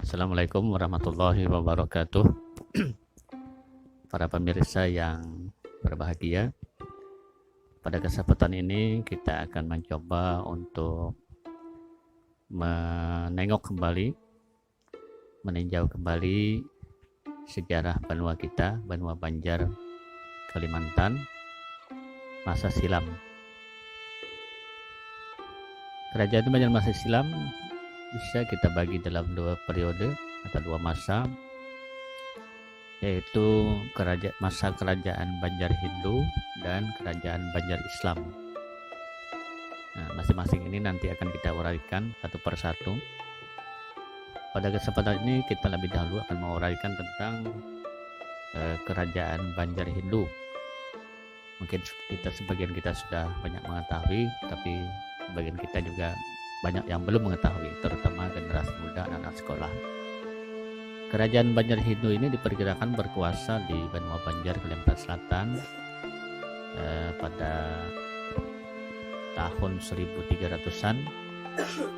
Assalamualaikum warahmatullahi wabarakatuh. Para pemirsa yang berbahagia, pada kesempatan ini kita akan mencoba untuk menengok kembali, meninjau kembali sejarah benua kita, benua Banjar, Kalimantan, masa silam. Kerajaan Banjar masa silam bisa kita bagi dalam dua periode atau dua masa, yaitu masa kerajaan Banjar Hindu dan kerajaan Banjar Islam. Nah, masing-masing ini nanti akan kita uraikan satu persatu. Pada kesempatan ini kita lebih dahulu akan menguraikan tentang kerajaan Banjar Hindu. Mungkin sebagian kita sudah banyak mengetahui, tapi sebagian kita juga banyak yang belum mengetahui, terutama generasi muda dan anak sekolah. Kerajaan Banjar Hindu ini diperkirakan berkuasa di benua Banjar, Kalimantan Selatan pada tahun 1300-an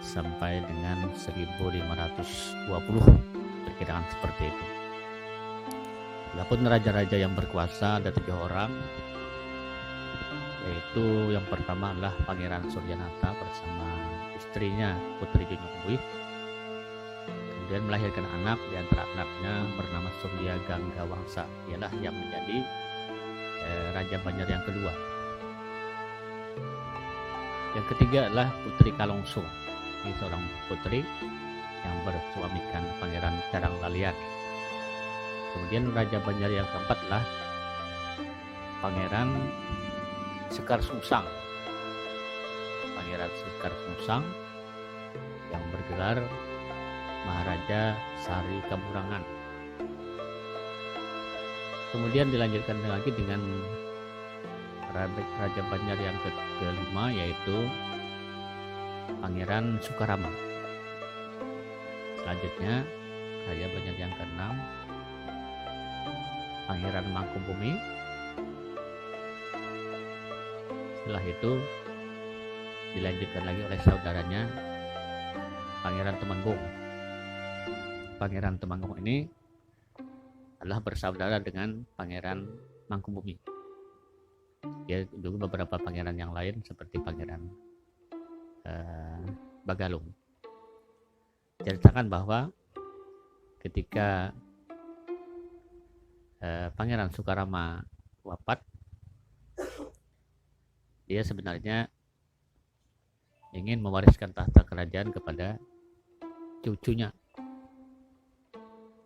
sampai dengan 1520, perkiraan seperti itu. Adapun raja-raja yang berkuasa ada 7 orang, yaitu yang pertama adalah Pangeran Suryanata bersama istrinya Putri Junjungbuih. Kemudian melahirkan anak, di antara anaknya bernama Surya Gangga Wangsa, ialah yang menjadi Raja Banjar yang kedua. Yang ketiga adalah Putri Kalungsung, ini seorang putri yang bersuamikan Pangeran Carang Lalian. Kemudian Raja Banjar yang keempat adalah Pangeran Sekar Sungsang. Pangeran Sekar Sungsang yang bergelar Maharaja Sari Kaburangan. Kemudian dilanjutkan lagi dengan Raja Banjar yang kelima, yaitu Pangeran Sukarama. Selanjutnya Raja Banjar yang keenam Pangeran Mangkubumi. Setelah itu dilanjutkan lagi oleh saudaranya Pangeran Temanggung. Pangeran Temanggung ini adalah bersaudara dengan Pangeran Mangkubumi. Dia juga beberapa pangeran yang lain seperti Pangeran Bagalung. Ceritakan bahwa ketika Pangeran Sukarama wafat, dia sebenarnya ingin mewariskan tahta kerajaan kepada cucunya,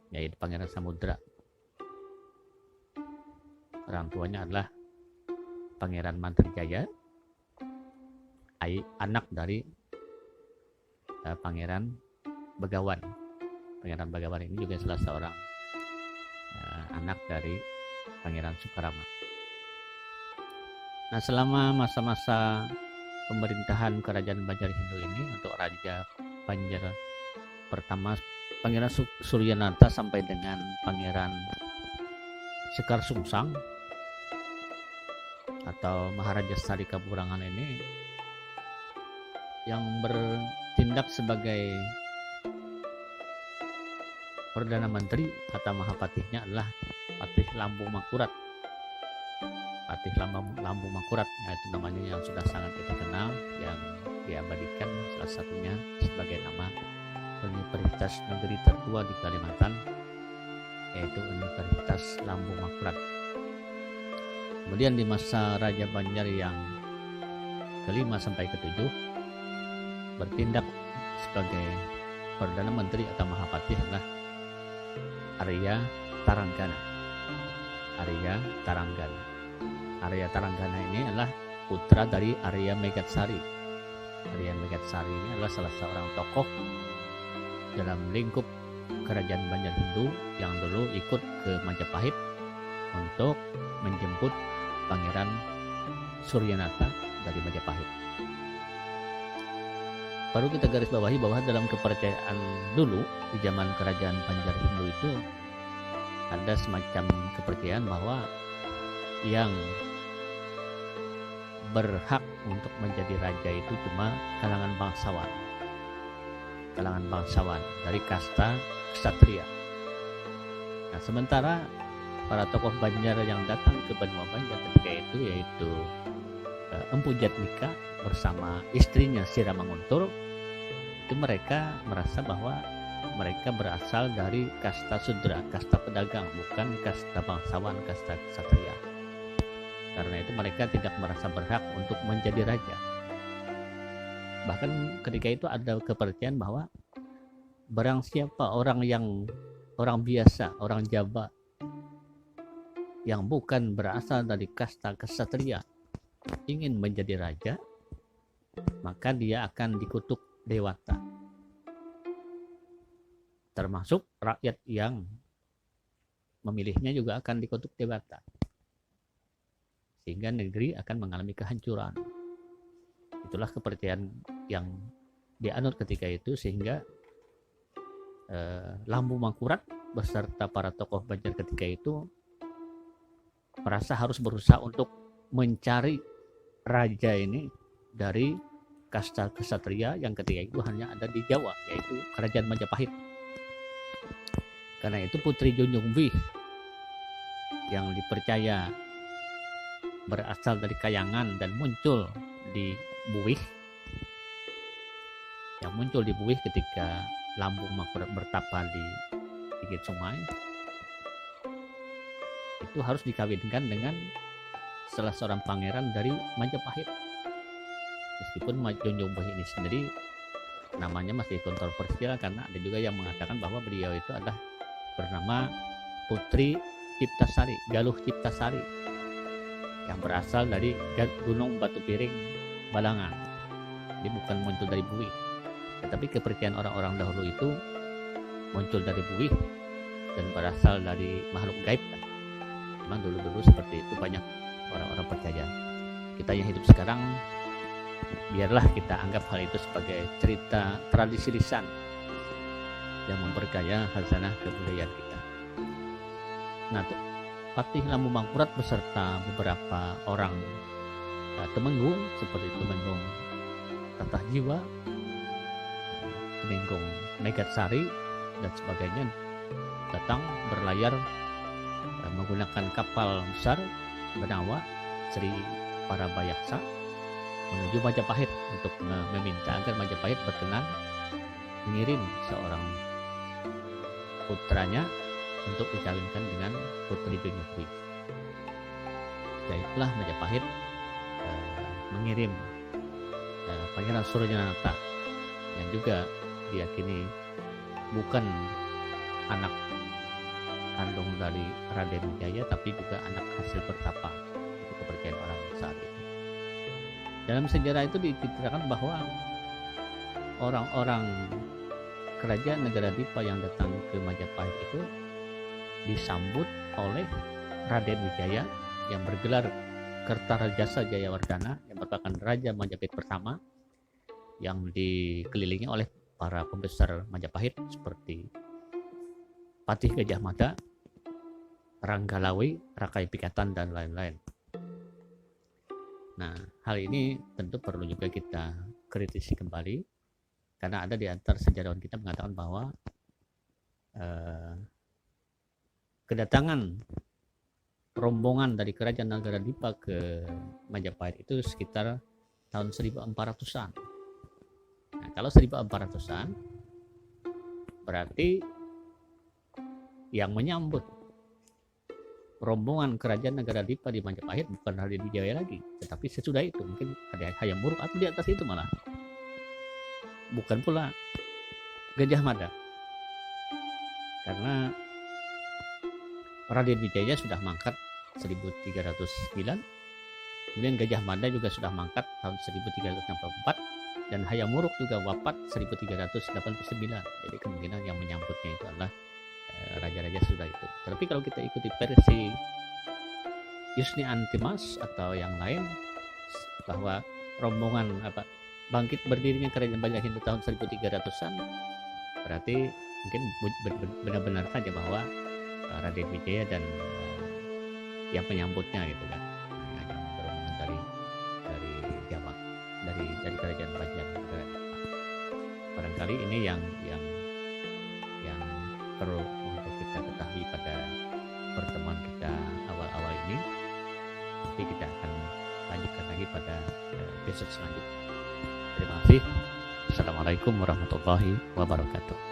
yaitu Pangeran Samudra. Orang tuanya adalah Pangeran Mantrijaya, anak dari Pangeran Begawan. Pangeran Begawan ini juga salah seorang anak dari Pangeran Sukarama. Nah, selama masa-masa pemerintahan kerajaan Banjar Hindu ini, untuk Raja Banjar pertama Pangeran Suryanata sampai dengan Pangeran Sekar Sungsang atau Maharaja Sari Kaburangan ini, yang bertindak sebagai Perdana Menteri atau Mahapatihnya adalah Patih Lambung Mangkurat. Patih Lambung Mangkurat, itu namanya yang sudah sangat kita kenal, yang diabadikan salah satunya sebagai nama Universitas Negeri tertua di Kalimantan, yaitu Universitas Lambung Mangkurat. Kemudian di masa Raja Banjar yang kelima sampai ketujuh, bertindak sebagai Perdana Menteri atau Mahapatih adalah Arya Taranggana. Arya Taranggana ini adalah putra dari Arya Megatsari. Arya Megatsari ini adalah salah seorang tokoh dalam lingkup kerajaan Banjar Hindu yang dulu ikut ke Majapahit untuk menjemput Pangeran Suryanata dari Majapahit. Perlu kita garis bawahi bahwa dalam kepercayaan dulu di zaman kerajaan Banjar Hindu itu ada semacam kepercayaan bahwa yang berhak untuk menjadi raja itu cuma kalangan bangsawan dari kasta ksatria. Nah, sementara para tokoh Banjar yang datang ke benua Banjar ketika itu yaitu Empu Jatmika bersama istrinya Si Ramanguntur, itu mereka merasa bahwa mereka berasal dari kasta sudra, kasta pedagang, bukan kasta bangsawan, kasta ksatria. Karena itu mereka tidak merasa berhak untuk menjadi raja. Bahkan ketika itu ada kepercayaan bahwa barang siapa orang biasa, orang Jawa yang bukan berasal dari kasta ksatria ingin menjadi raja, maka dia akan dikutuk dewata, termasuk rakyat yang memilihnya juga akan dikutuk dewata, sehingga negeri akan mengalami kehancuran. Itulah kepercayaan yang dianut ketika itu, sehingga Lambu Mangkurat beserta para tokoh Banjar ketika itu merasa harus berusaha untuk mencari raja ini dari kasta ksatria yang ketika itu hanya ada di Jawa, yaitu Kerajaan Majapahit. Karena itu Putri Junjungwih yang dipercaya berasal dari Kayangan dan muncul di Buwih, yang muncul di Buwih ketika Lambu Mangkurat bertapa di pinggir sungai, itu harus dikawinkan dengan salah seorang pangeran dari Majapahit. Meskipun Junjungwih ini sendiri namanya masih kontroversial, karena ada juga yang mengatakan bahwa beliau itu adalah bernama Putri Ciptasari, Galuh Ciptasari, yang berasal dari Gunung Batu Piring Balangan. Dia bukan muncul dari Buwih, tetapi kepercayaan orang-orang dahulu itu muncul dari Buwih dan berasal dari makhluk gaib kan. Memang dulu-dulu seperti itu banyak orang-orang percaya. Kita yang hidup sekarang, biarlah kita anggap hal itu sebagai cerita tradisi lisan yang memperkaya khazanah kebudayaan kita. Nah, Patih Lambu Mangkurat beserta beberapa orang Temenggung seperti Temenggung Tatah Jiwa, Temenggung Megatsari dan sebagainya datang berlayar menggunakan kapal besar bernama Sri Parabayaksa menuju Majapahit untuk meminta agar Majapahit berkenan mengirim seorang putranya untuk dikawinkan dengan Putri Junjungwih. Itulah Majapahit mengirim Pangeran Suryanata yang juga diyakini bukan anak kandung dari Raden Wijaya, tapi juga anak hasil bertapa. Itu kepercayaan orang saat itu. Dalam sejarah itu diceritakan bahwa orang-orang kerajaan negara Dipa yang datang ke Majapahit itu disambut oleh Raden Wijaya yang bergelar Kertarajasa Jayawardhana, yang merupakan Raja Majapahit pertama, yang dikelilingi oleh para pembesar Majapahit seperti Patih Gajah Mada, Ranggalawi, Rakai Pikatan, dan lain-lain. Nah, hal ini tentu perlu juga kita kritisi kembali, karena ada di antara sejarawan kita mengatakan bahwa kedatangan rombongan dari kerajaan negara Dipa ke Majapahit itu sekitar tahun 1400-an. Nah, kalau 1400-an berarti yang menyambut rombongan kerajaan negara Dipa di Majapahit bukan Raden Wijaya lagi, tetapi sesudah itu mungkin ada Hayam Wuruk atau di atas itu malah, bukan pula Gajah Mada, karena Raden Wijaya sudah mangkat 1309, kemudian Gajah Mada juga sudah mangkat tahun 1364, dan Hayam Wuruk juga wafat 1389. Jadi kemungkinan yang menyambutnya itu adalah raja-raja sudah itu. Tapi kalau kita ikuti versi Yusni Antimas atau yang lain, bahwa rombongan bangkit berdirinya kerajaan Banjar Hindu tahun 1300-an, berarti mungkin benar-benar saja bahwa Raden Wijaya dan yang penyambutnya gitu kan, yang berombongan dari Jawa, dari kerajaan Banjar. Barangkali ini yang nanti kita akan lanjutkan lagi pada episode selanjutnya. Terima kasih. Assalamualaikum warahmatullahi wabarakatuh.